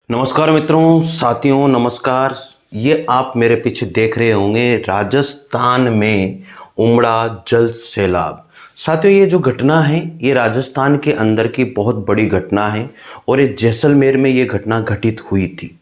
नमस्कार मित्रों, साथियों, नमस्कार। ये आप मेरे पीछे देख रहे होंगे राजस्थान में उमड़ा जल सैलाब। साथियों, ये जो घटना है ये राजस्थान के अंदर की बहुत बड़ी घटना है और ये जैसलमेर में ये घटना घटित हुई थी।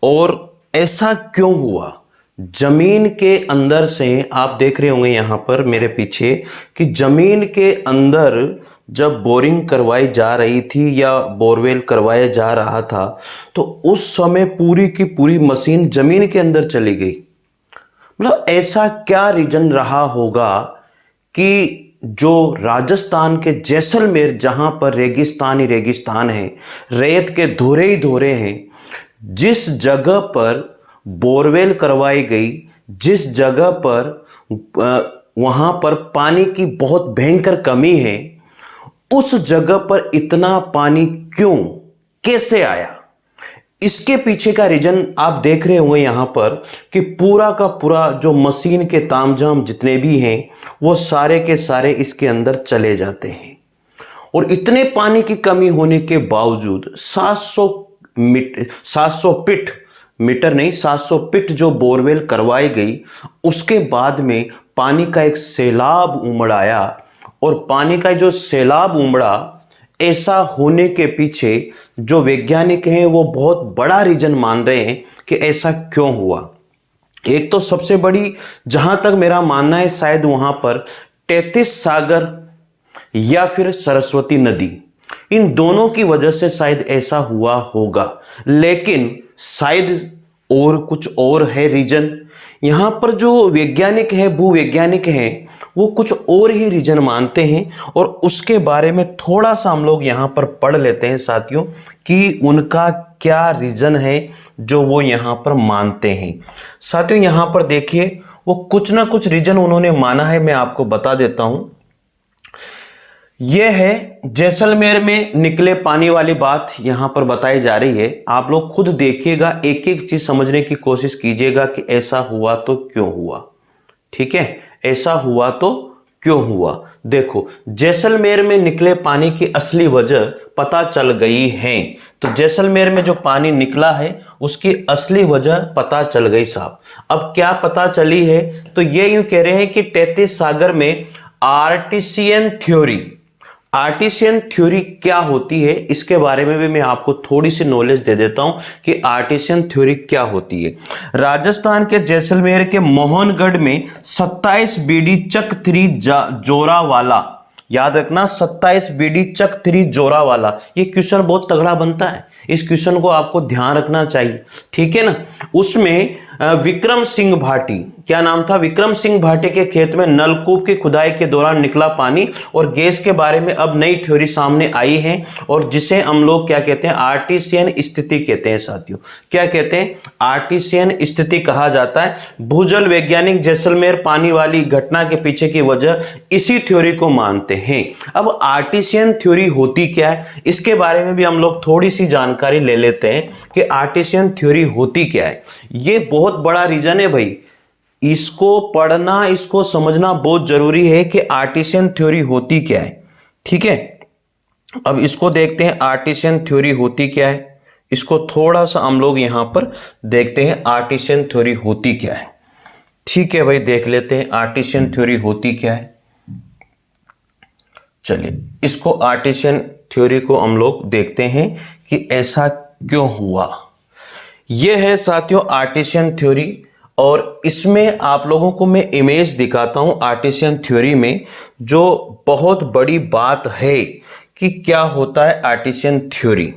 और ऐसा क्यों हुआ? जमीन के अंदर से आप देख रहे होंगे यहाँ पर मेरे पीछे कि जमीन के अंदर जब बोरिंग करवाई जा रही थी या बोरवेल करवाया जा रहा था तो उस समय पूरी की पूरी मशीन जमीन के अंदर चली गई। मतलब ऐसा क्या रीजन रहा होगा कि जो राजस्थान के जैसलमेर जहां पर रेगिस्तान ही रेगिस्तान है, रेत के धोरे ही धोरे हैं, जिस जगह पर बोरवेल करवाई गई, जिस जगह पर वहां पर पानी की बहुत भयंकर कमी है, उस जगह पर इतना पानी क्यों, कैसे आया? इसके पीछे का रीजन आप देख रहे होंगे यहां पर कि पूरा का पूरा जो मशीन के तामझाम जितने भी हैं वो सारे के सारे इसके अंदर चले जाते हैं। और इतने पानी की कमी होने के बावजूद 700 फीट मीटर नहीं 700 फीट जो बोरवेल करवाई गई, उसके बाद में पानी का एक सैलाब उमड़ आया। और पानी का जो सैलाब उमड़ा, ऐसा होने के पीछे जो वैज्ञानिक हैं वो बहुत बड़ा रीजन मान रहे हैं कि ऐसा क्यों हुआ। एक तो सबसे बड़ी, जहां तक मेरा मानना है, शायद वहां पर 33 सागर या फिर सरस्वती नदी, इन दोनों की वजह से शायद ऐसा हुआ होगा। लेकिन शायद और कुछ और है रीजन। यहां पर जो वैज्ञानिक है, भूवैज्ञानिक हैं, वो कुछ और ही रीजन मानते हैं और उसके बारे में थोड़ा सा हम लोग यहां पर पढ़ लेते हैं साथियों कि उनका क्या रीजन है जो वो यहां पर मानते हैं। साथियों, यहां पर देखिए, वो कुछ ना कुछ रीजन उन्होंने माना है, मैं आपको बता देता हूं। यह है जैसलमेर में निकले पानी वाली बात यहां पर बताई जा रही है। आप लोग खुद देखिएगा, एक एक चीज समझने की कोशिश कीजिएगा कि ऐसा हुआ तो क्यों हुआ। ठीक है, ऐसा हुआ तो क्यों हुआ। देखो, जैसलमेर में निकले पानी की असली वजह पता चल गई है। तो जैसलमेर में जो पानी निकला है उसकी असली वजह पता चल गई साहब। अब क्या पता चली है? तो ये यूं कह रहे हैं कि 33 सागर में आर्टिशियन थ्योरी क्या होती है, इसके बारे में भी मैं आपको थोड़ी सी नॉलेज दे देता हूं कि आर्टिशियन थ्योरी क्या होती है। राजस्थान के जैसलमेर के मोहनगढ़ में 27 बीडी चक 3 जोरावाला, याद रखना 27 बीडी चक 3 जोरावाला, ये क्वेश्चन बहुत तगड़ा बनता है, इस क्वेश्चन को आपको ध्यान रखना चाहिए। ठीक है ना। उसमें विक्रम सिंह भाटी, क्या नाम था? विक्रम सिंह भाटी के खेत में नलकूप की खुदाई के दौरान निकला पानी और गैस के बारे में अब नई थ्योरी सामने आई है और जिसे हम लोग क्या कहते हैं? आर्टिशियन स्थिति कहते हैं साथियों। क्या कहते हैं? आर्टिशियन स्थिति कहा जाता है। भूजल वैज्ञानिक जैसलमेर पानी वाली घटना के पीछे की वजह इसी थ्योरी को मानते हैं। अब आर्टिशियन थ्योरी होती क्या है, इसके बारे में भी हम लोग थोड़ी सी जानकारी ले लेते हैं कि आर्टिशियन थ्योरी होती क्या है। ये बहुत बड़ा रीजन है भाई, इसको पढ़ना, इसको समझना बहुत जरूरी है कि आर्टिशियन थ्योरी होती क्या है। ठीक है, अब इसको देखते हैं आर्टिशियन थ्योरी होती क्या है। इसको थोड़ा सा हम लोग यहां पर देखते हैं आर्टिशियन थ्योरी होती क्या है। ठीक है भाई, देख लेते हैं आर्टिशियन थ्योरी होती क्या है। चलिए, इसको आर्टिशियन थ्योरी को हम लोग देखते हैं कि ऐसा क्यों हुआ। यह है साथियों आर्टिशियन थ्योरी और इसमें आप लोगों को मैं इमेज दिखाता हूं आर्टिशियन थ्योरी में, जो बहुत बड़ी बात है कि क्या होता है आर्टिशियन थ्योरी।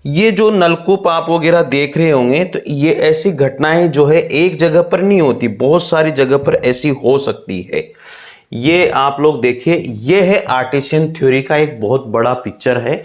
ये जो नलकूप आप वगैरह देख रहे होंगे, तो ये ऐसी घटनाएं जो है एक जगह पर नहीं होती, बहुत सारी जगह पर ऐसी हो सकती है। ये आप लोग देखिए, ये है आर्टिशियन थ्योरी का एक बहुत बड़ा पिक्चर है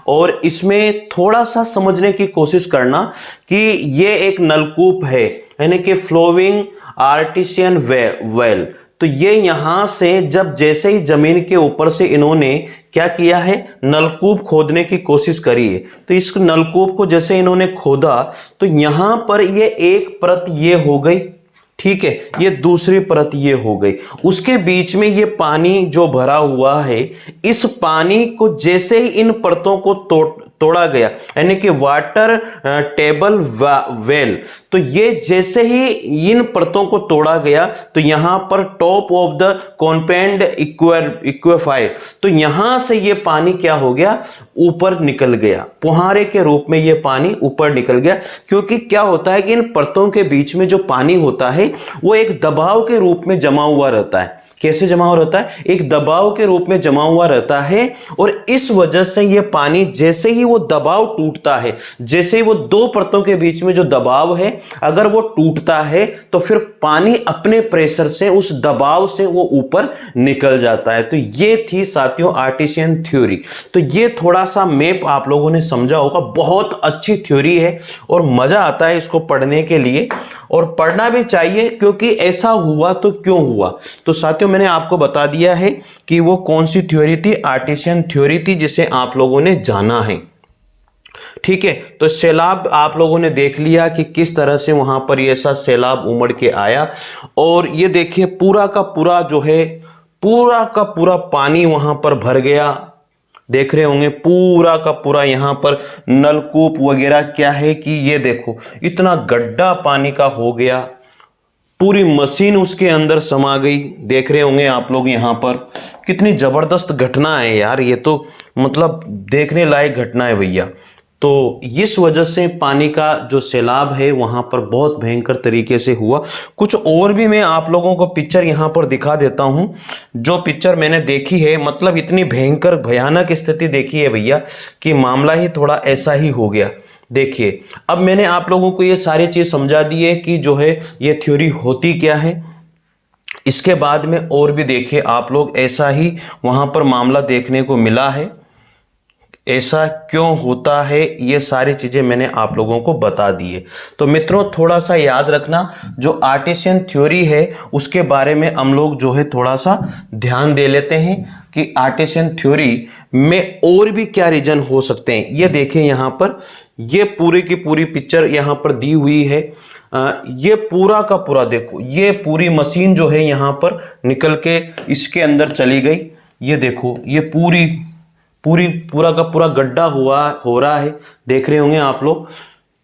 और इसमें थोड़ा सा समझने की कोशिश करना कि ये एक नलकूप है, यानी कि फ्लोइंग आर्टिशियन वेल। तो ये यहां से जब जैसे ही जमीन के ऊपर से इन्होंने क्या किया है, नलकूप खोदने की कोशिश करी है। तो इस नलकूप को जैसे इन्होंने खोदा तो यहां पर ये एक परत ये हो गई, ठीक है, ये दूसरी परत ये हो गई, उसके बीच में ये पानी जो भरा हुआ है, इस पानी को जैसे ही इन परतों को तोड़ा गया, यानी कि वाटर टेबल वेल। तो ये जैसे ही इन परतों को तोड़ा गया तो यहां पर top of the compact aquifer, तो यहां से ये पानी क्या हो गया, ऊपर निकल गया, फुहारे के रूप में ये पानी ऊपर निकल गया। क्योंकि क्या होता है कि इन परतों के बीच में जो पानी होता है वो एक दबाव के रूप में जमा हुआ रहता है। कैसे जमा हुआ रहता है, एक दबाव के रूप में जमा हुआ रहता है, और इस वजह से ये पानी जैसे ही वो दबाव टूटता है, जैसे ही वो दो परतों के बीच में जो दबाव है अगर वो टूटता है तो फिर पानी अपने प्रेशर से, उस दबाव से वो ऊपर निकल जाता है। तो ये थी साथियों आर्टिशियन थ्योरी। तो ये थोड़ा सा मैप आप लोगों ने समझा होगा, बहुत अच्छी थ्योरी है और मजा आता है इसको पढ़ने के लिए, और पढ़ना भी चाहिए, क्योंकि ऐसा हुआ तो क्यों हुआ। तो साथियों मैंने आपको बता दिया है कि वो कौन सी थ्योरी थी, आर्टिशियन थ्योरी थी, जिसे आप लोगों ने जाना है। ठीक है, तो सैलाब आप लोगों ने देख लिया कि किस तरह से वहां पर ये ऐसा सैलाब उमड़ के आया, और ये देखिए पूरा का पूरा जो है, पूरा का पूरा पानी वहां पर भर गया। देख रहे होंगे पूरा का पूरा यहां पर नलकूप वगैरह क्या है कि ये देखो इतना गड्ढा पानी का हो गया, पूरी मशीन उसके अंदर समा गई। देख रहे होंगे आप लोग यहां पर, कितनी जबरदस्त घटना है यार, ये तो मतलब देखने लायक घटना है भैया। तो इस वजह से पानी का जो सैलाब है वहां पर बहुत भयंकर तरीके से हुआ। कुछ और भी मैं आप लोगों को पिक्चर यहां पर दिखा देता हूं, जो पिक्चर मैंने देखी है, मतलब इतनी भयंकर भयानक स्थिति देखी है भैया कि मामला ही थोड़ा ऐसा ही हो गया। देखिए अब मैंने आप लोगों को ये सारी चीज समझा दी है कि जो है ये थ्योरी होती क्या है। इसके बाद में और भी देखिए आप लोग, ऐसा ही वहां पर मामला देखने को मिला है, ऐसा क्यों होता है, ये सारी चीजें मैंने आप लोगों को बता दी है। तो मित्रों थोड़ा सा याद रखना, जो आर्टिशियन थ्योरी है उसके बारे में हम लोग जो है थोड़ा सा ध्यान दे लेते हैं कि आर्टिशियन थ्योरी में और भी क्या रीजन हो सकते हैं। ये देखिए यहाँ पर, ये पूरी की पूरी पिक्चर यहाँ पर दी हुई है। ये पूरा का पूरा देखो, ये पूरी मशीन जो है यहाँ पर निकल के इसके अंदर चली गई। ये देखो ये पूरा का पूरा गड्ढा हो रहा है, देख रहे होंगे आप लोग।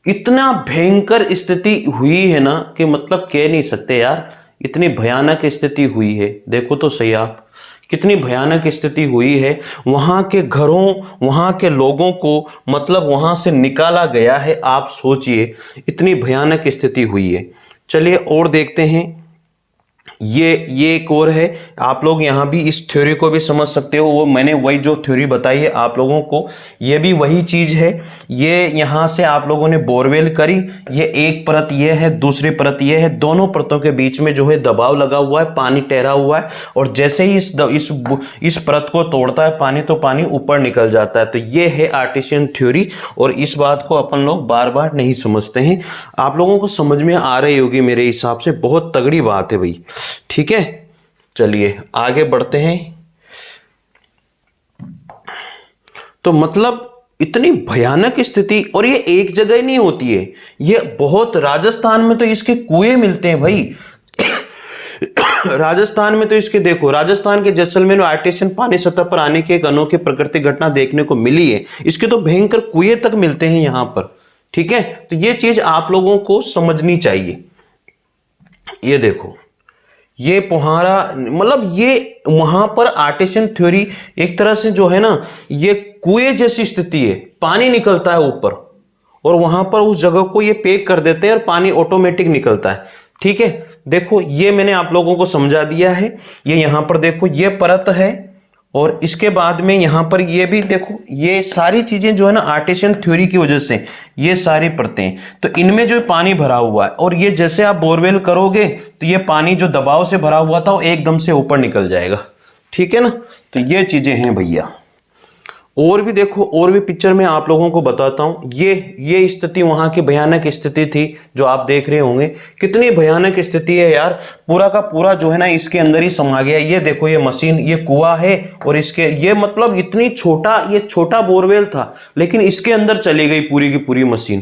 इतना भयंकर स्थिति हुई है ना कि मतलब कह नहीं सकते यार, इतनी भयानक स्थिति हुई है। देखो तो सही आप, कितनी भयानक स्थिति हुई है। वहां के घरों, वहां के लोगों को मतलब वहां से निकाला गया है। आप सोचिए इतनी भयानक स्थिति हुई है। चलिए और देखते हैं, ये एक और है। आप लोग यहाँ भी इस थ्योरी को भी समझ सकते हो, वो मैंने वही जो थ्योरी बताई है आप लोगों को, ये भी वही चीज है। ये यहाँ से आप लोगों ने बोरवेल करी, ये एक परत ये है, दूसरी परत ये है, दोनों परतों के बीच में जो है दबाव लगा हुआ है, पानी ठहरा हुआ है, और जैसे ही इस परत को तोड़ता है पानी, तो पानी ऊपर निकल जाता है। तो ये है आर्टिशियन थ्योरी, और इस बात को अपन लोग बार बार नहीं समझते हैं। आप लोगों को समझ में आ रही होगी मेरे हिसाब से, बहुत तगड़ी बात है भाई। ठीक है, चलिए आगे बढ़ते हैं। तो मतलब इतनी भयानक स्थिति, और ये एक जगह ही नहीं होती है, ये बहुत, राजस्थान में तो इसके कुएं मिलते हैं भाई। राजस्थान में तो इसके देखो, राजस्थान के जैसलमेर में आर्टेशियन पानी सतह पर आने की एक अनोखी प्राकृतिक घटना देखने को मिली है। इसके तो भयंकर कुएं तक मिलते हैं यहां पर। ठीक है, तो ये चीज आप लोगों को समझनी चाहिए। ये देखो ये पुहारा, मतलब ये वहां पर आर्टिशियन थ्योरी एक तरह से जो है ना, ये कुएं जैसी स्थिति है, पानी निकलता है ऊपर, और वहां पर उस जगह को ये पैक कर देते हैं और पानी ऑटोमेटिक निकलता है। ठीक है, देखो ये मैंने आप लोगों को समझा दिया है। ये यहां पर देखो ये परत है, और इसके बाद में यहां पर ये भी देखो, ये सारी चीजें जो है ना आर्टिशियन थ्योरी की वजह से ये सारी परतें, तो इनमें जो पानी भरा हुआ है, और ये जैसे आप बोरवेल करोगे तो ये पानी जो दबाव से भरा हुआ था वो एकदम से ऊपर निकल जाएगा। ठीक है ना, तो ये चीजें हैं भैया। और भी देखो, और भी पिक्चर में आप लोगों को बताता हूं। ये स्थिति वहां की भयानक स्थिति थी जो आप देख रहे होंगे। कितनी भयानक स्थिति है यार, पूरा का पूरा जो है ना इसके अंदर ही समा गया। ये देखो ये मशीन, ये कुआं है, और इसके ये मतलब इतनी छोटा, ये छोटा बोरवेल था, लेकिन इसके अंदर चली गई पूरी की पूरी मशीन।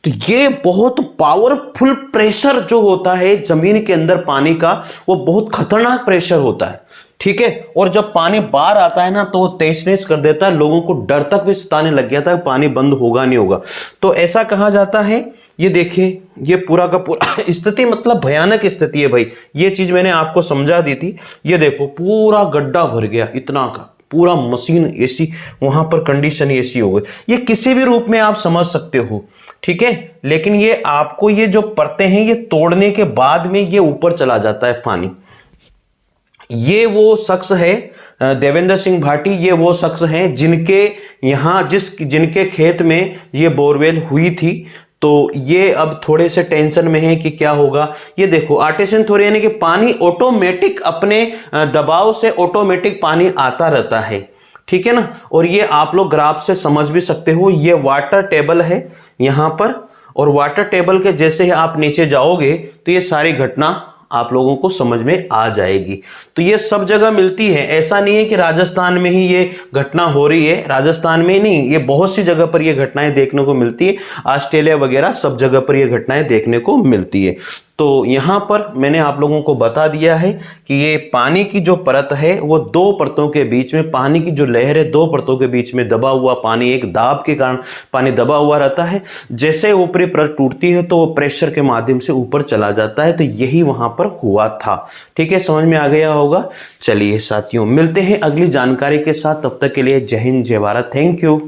तो ये बहुत पावरफुल प्रेशर जो होता है जमीन के अंदर पानी का, वो बहुत खतरनाक प्रेशर होता है। ठीक है। और जब पानी बाहर आता है ना तो वो तहस नहस कर देता है, लोगों को डर तक भी सताने लग गया था कि पानी बंद होगा नहीं होगा। तो ऐसा कहा जाता है। ये देखिए ये पूरा का पूरा स्थिति मतलब भयानक स्थिति है भाई। ये चीज मैंने आपको समझा दी थी। ये देखो पूरा गड्ढा भर गया इतना का, पूरा मशीन एसी, वहां पर कंडीशन एसी हो गई। ये किसी भी रूप में आप समझ सकते हो, ठीक है। लेकिन ये आपको ये जो परतें हैं ये तोड़ने के बाद में ये ऊपर चला जाता है पानी। ये वो शख्स है देवेंद्र सिंह भाटी, ये वो शख्स हैं जिनके यहां जिनके खेत में ये बोरवेल हुई थी। तो ये अब थोड़े से टेंशन में है कि क्या होगा। ये देखो आर्टिसन थोड़ी, यानी कि पानी ऑटोमेटिक अपने दबाव से ऑटोमेटिक पानी आता रहता है, ठीक है ना। और ये आप लोग ग्राफ से समझ भी सकते हो, ये वाटर टेबल है यहां पर, और वाटर टेबल के जैसे ही आप नीचे जाओगे तो ये सारी घटना आप लोगों को समझ में आ जाएगी। तो ये सब जगह मिलती है, ऐसा नहीं है कि राजस्थान में ही ये घटना हो रही है। राजस्थान में नहीं, ये बहुत सी जगह पर ये घटनाएं देखने को मिलती है। ऑस्ट्रेलिया वगैरह सब जगह पर ये घटनाएं देखने को मिलती है। तो यहां पर मैंने आप लोगों को बता दिया है कि ये पानी की जो परत है वो दो परतों के बीच में, पानी की जो लहर है दो परतों के बीच में दबा हुआ पानी, एक दाब के कारण पानी दबा हुआ रहता है। जैसे ऊपरी परत टूटती है तो वो प्रेशर के माध्यम से ऊपर चला जाता है। तो यही वहां पर हुआ था, ठीक है। समझ में आ गया होगा। चलिए साथियों, मिलते हैं अगली जानकारी के साथ, तब तक के लिए जय हिंद जय भारत, थैंक यू।